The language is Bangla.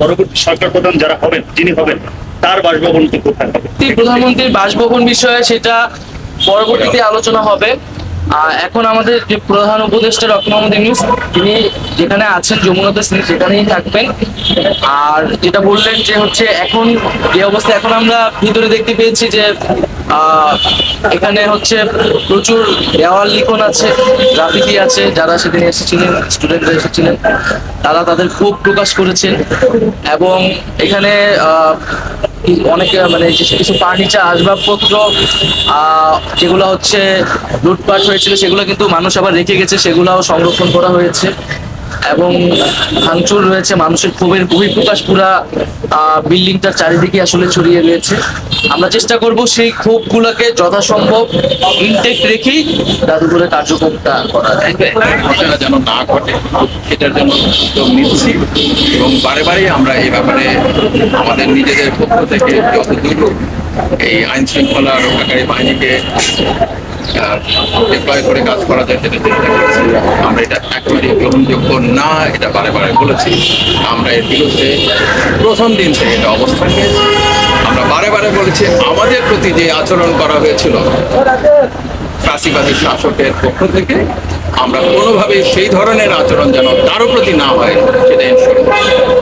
পরবর্তী সরকার প্রধান যারা হবেন, যিনি হবেন, তার বাসভবনটি কোথায় হবে? প্রধানমন্ত্রীর বাসভবন বিষয়ে সেটা পরবর্তীতে আলোচনা হবে। এখন আমাদের যে প্রধান উপদেষ্টা ডক্টর মোহাম্মদ ইউনূস, তিনি যেখানে আছেন যমুনাতে, তিনি সেখানেই থাকবেন। আর যেটা বললেন যে হচ্ছে এখন যে অবস্থা, এখন আমরা ভিতরে দেখতে পেয়েছি যে এখানে হচ্ছে প্রচুর দেওয়াল লিখন আছে, গ্রাফিতি আছে। যারা সেদিন এসেছিলেন, স্টুডেন্টরা এসেছিলেন, তারা তাদের ক্ষোভ প্রকাশ করেছেন। এবং এখানে অনেকে মানে কিছু ফার্নিচার, আসবাবপত্র যেগুলো হচ্ছে লুটপাট হয়েছিল, সেগুলো কিন্তু মানুষ আবার রেখে গেছে, সেগুলোও সংরক্ষণ করা হয়েছে। এবং ভাঙচুর রয়েছে, মানুষের ক্ষোভের বহিঃপ্রকাশ পুরা বিল্ডিংটার চারিদিকে আসলে ছড়িয়ে রয়েছে। আমরা চেষ্টা করব সেই ক্ষোভগুলোকে যথাসম্ভব ইনটেক্ট রেখেই জাদুঘরের কার্যক্রমটা করা যায়। ঘটনা যেন না ঘটে, এটার জন্য উদ্যোগ নিচ্ছি এবং বারে বারেই আমরা এই ব্যাপারে আমাদের নিজেদের পক্ষ থেকে যতদূর এই আইন শৃঙ্খলা রক্ষাকারী বাহিনীকে ডিপ্লয় করে কাজ করা যায় সেটা চেষ্টা করছি। আমরা এটা একেবারে গ্রহণযোগ্য না, এটা বারে বারে বলেছি। আমরা এর বিরুদ্ধে প্রথম দিন থেকে এটা অবস্থান নিয়েছি। আমরা বারে বারে বলেছি আমাদের প্রতি যে আচরণ করা হয়েছিল ফ্যাসিবাদী শাসকের পক্ষ থেকে, আমরা কোনোভাবেই সেই ধরনের আচরণ যেন কারো প্রতি না হয় সেটা এনশিওর